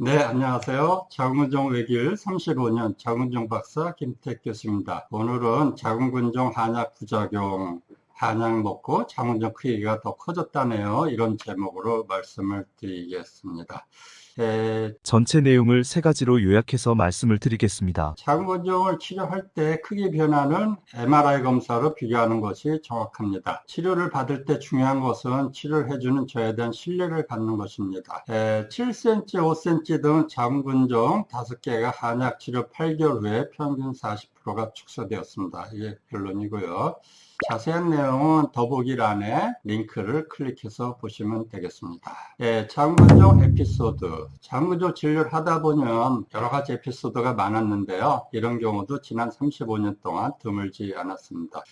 네, 안녕하세요. 자궁근종 외길 35년 자궁근종 박사 김택 교수입니다. 오늘은 자궁근종 한약 부작용, 한약 먹고 자궁근종 크기가 더 커졌다네요. 이런 제목으로 말씀을 드리겠습니다. 전체 내용을 세 가지로 요약해서 말씀을 드리겠습니다. 자궁근종을 치료할 때 크기 변화는 MRI 검사로 비교하는 것이 정확합니다. 치료를 받을 때 중요한 것은 치료를 해주는 저에 대한 신뢰를 갖는 것입니다. 7cm, 5cm 등 자궁근종 5개가 한약 치료 8개월 후에 평균 40%가 축소되었습니다. 이게 결론이고요. 자세한 내용은 더보기란에 링크를 클릭해서 보시면 되겠습니다. 자궁근종 에피소드. 자궁근종 진료를 하다 보면 여러 가지 에피소드가 많았는데요. 이런 경우도 지난 35년 동안 드물지 않았습니다.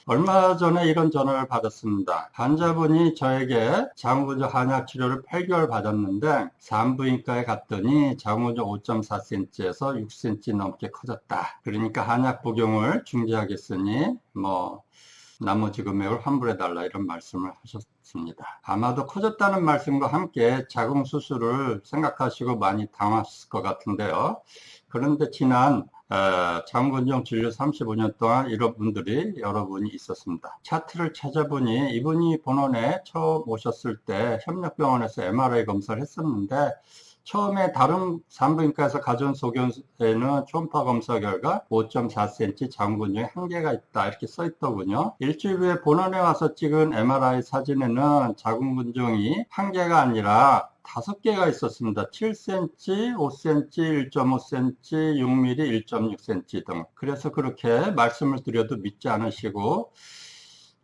얼마 전에 이런 전화를 받았습니다. 환자분이 저에게 자궁근종 한약 치료를 8개월 받았는데 산부인과에 갔더니 자궁근종 5.4cm에서 6cm 넘게 커졌다. 그러니까 한약 복용을 중지하겠으니 나머지 금액을 환불해달라 이런 말씀을 하셨습니다. 아마도 커졌다는 말씀과 함께 자궁 수술을 생각하시고 많이 당하셨을 것 같은데요. 그런데 지난 자궁근종 진료 35년 동안 이런 분들이 여러분이 있었습니다. 차트를 찾아보니 이분이 본원에 처음 오셨을 때 협력병원에서 MRI 검사를 했었는데 처음에 다른 산부인과에서 가져온 소견서에는 초음파 검사 결과 5.4cm 자궁근종에 한계가 있다 이렇게 써 있더군요. 일주일 후에 본원에 와서 찍은 MRI 사진에는 자궁근종이 한계가 아니라 5개가 있었습니다. 7cm, 5cm, 1.5cm, 6mm, 1.6cm 등. 그래서 그렇게 말씀을 드려도 믿지 않으시고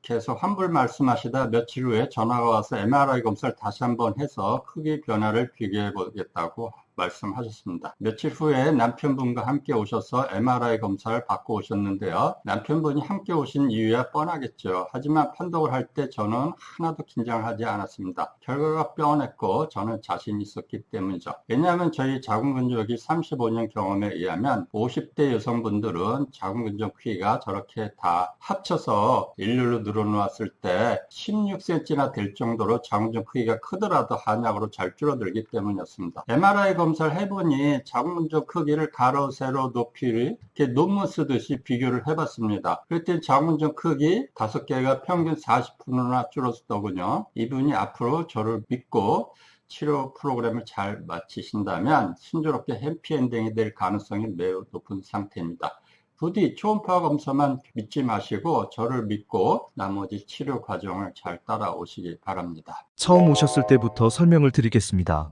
계속 환불 말씀하시다 며칠 후에 전화가 와서 MRI 검사를 다시 한번 해서 크기 변화를 비교해 보겠다고 말씀하셨습니다. 며칠 후에 남편분과 함께 오셔서 MRI 검사를 받고 오셨는데요. 남편분이 함께 오신 이유야 뻔하겠죠. 하지만 판독을 할 때 저는 하나도 긴장하지 않았습니다. 결과가 뻔했고 저는 자신 있었기 때문이죠. 왜냐하면 저희 자궁근종이 35년 경험에 의하면 50대 여성분들은 자궁근종 크기가 저렇게 다 합쳐서 일률로 늘어놓았을 때 16cm나 될 정도로 자궁근종 크기가 크더라도 한약으로 잘 줄어들기 때문이었습니다. MRI 검사를 해보니 자궁근종 크기를 가로, 세로, 높이를 이렇게 논문 쓰듯이 비교를 해봤습니다. 그랬더니 자궁근종 크기 5개가 평균 40%나 줄었더군요. 이분이 앞으로 저를 믿고 치료 프로그램을 잘 마치신다면 순조롭게 해피엔딩이 될 가능성이 매우 높은 상태입니다. 부디 초음파 검사만 믿지 마시고 저를 믿고 나머지 치료 과정을 잘 따라오시기 바랍니다. 처음 오셨을 때부터 설명을 드리겠습니다.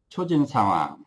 초진 상황.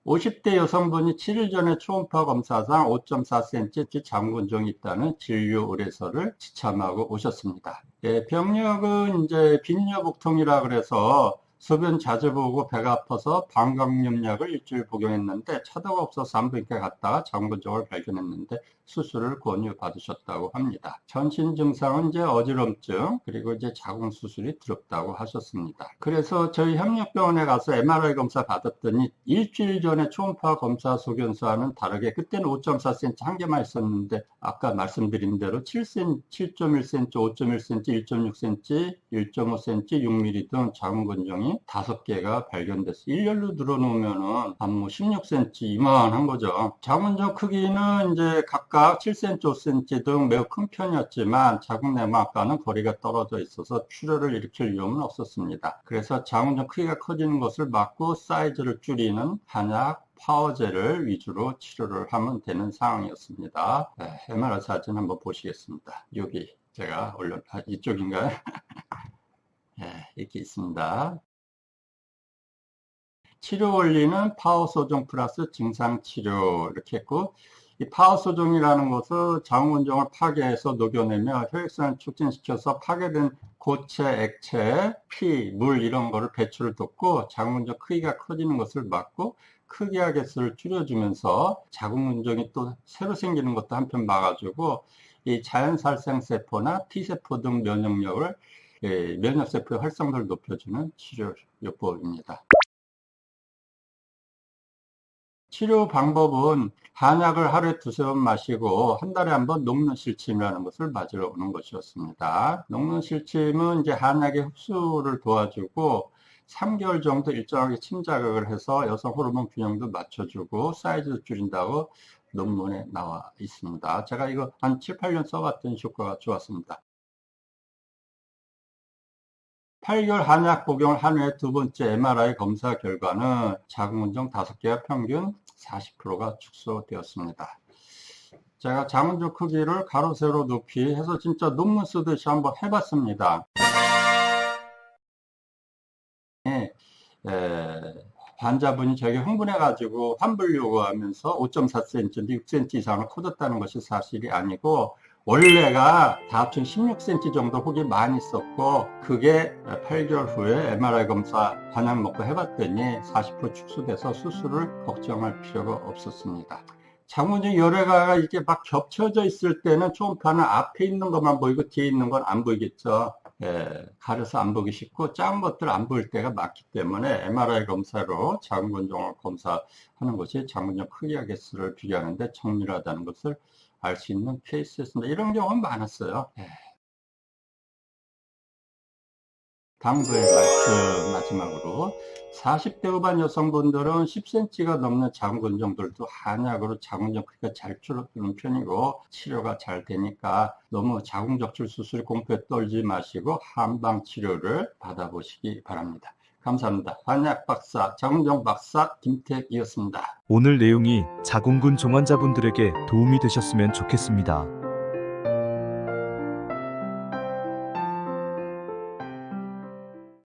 50대 여성분이 7일 전에 초음파 검사상 5.4cm 자궁근종이 있다는 진료 의뢰서를 지참하고 오셨습니다. 병력은 이제 빈뇨복통이라 그래서 소변 자주 보고 배가 아파서 방광염약을 일주일 복용했는데 차도가 없어서 산부인과에 갔다가 자궁근종을 발견했는데 수술을 권유받으셨다고 합니다. 전신 증상은 이제 어지럼증 그리고 이제 자궁 수술이 두렵다고 하셨습니다. 그래서 저희 협력병원에 가서 MRI 검사 받았더니 일주일 전에 초음파 검사 소견서와는 다르게 그때는 5.4cm 한 개만 있었는데 아까 말씀드린 대로 7cm, 7.1cm, 5.1cm, 1.6cm, 1.5cm, 6mm 등 자궁근종이 5개가 발견됐어요. 일렬로 늘어놓으면은 한 16cm 이만한 거죠. 자궁근종 크기는 이제 각각 7cm, 5cm 등 매우 큰 편이었지만 자궁내막과는 거리가 떨어져 있어서 출혈을 일으킬 위험은 없었습니다. 그래서 자궁근종 크기가 커지는 것을 막고 사이즈를 줄이는 한약 파워젤을 위주로 치료를 하면 되는 상황이었습니다. MRI 사진 한번 보시겠습니다. 여기 제가 이쪽인가요? 이렇게 있습니다. 치료 원리는 파워 소종 플러스 증상 치료 이렇게 했고 이 파워 소종이라는 것은 자궁근종을 파괴해서 녹여내며 혈액순환을 촉진시켜서 파괴된 고체, 액체, 피, 물 이런 거를 배출을 돕고 자궁근종 크기가 커지는 것을 막고 크기와 개수를 줄여주면서 자궁근종이 또 새로 생기는 것도 한편 막아주고 이 자연살생 세포나 T세포 등 면역력을 면역세포의 활성도를 높여주는 치료요법입니다. 치료 방법은 한약을 하루에 2~3번 마시고 한 달에 한 번 녹는 실침이라는 것을 맞으러 오는 것이었습니다. 녹는 실침은 이제 한약의 흡수를 도와주고 3개월 정도 일정하게 침자극을 해서 여성 호르몬 균형도 맞춰주고 사이즈도 줄인다고 논문에 나와 있습니다. 제가 이거 한 7, 8년 써봤더니 효과가 좋았습니다. 8개월 한약 복용을 한 후에 두 번째 MRI 검사 결과는 자궁근종 5개가 평균 40%가 축소되었습니다. 제가 자궁근종 크기를 가로 세로 높이 해서 진짜 논문 쓰듯이 한번 해봤습니다. 환자분이 저에게 흥분해가지고 환불 요구하면서 5.4cm인데 6cm 이상을 커졌다는 것이 사실이 아니고, 원래가 다 합친 16cm 정도 혹이 많이 있었고, 그게 8개월 후에 MRI 검사 한약 먹고 해봤더니 40% 축소돼서 수술을 걱정할 필요가 없었습니다. 자궁근종 여러 가지가 이렇게 막 겹쳐져 있을 때는 초음파는 앞에 있는 것만 보이고 뒤에 있는 건 안 보이겠죠. 가려서 안 보기 쉽고 작은 것들 안 보일 때가 많기 때문에 MRI 검사로 자궁근종을 검사하는 것이 자궁근종 크기와 개수를 비교하는데 정밀하다는 것을 알 수 있는 케이스였습니다. 이런 경우는 많았어요. 당부의 말씀 마지막으로 40대 후반 여성분들은 10cm가 넘는 자궁근종들도 한약으로 자궁근종 크기가 잘 줄어드는 편이고 치료가 잘 되니까 너무 자궁적출 수술 공포에 떨지 마시고 한방 치료를 받아보시기 바랍니다. 감사합니다. 한약 박사, 자궁근종 박사 김택이었습니다. 오늘 내용이 자궁근 종환자분들에게 도움이 되셨으면 좋겠습니다.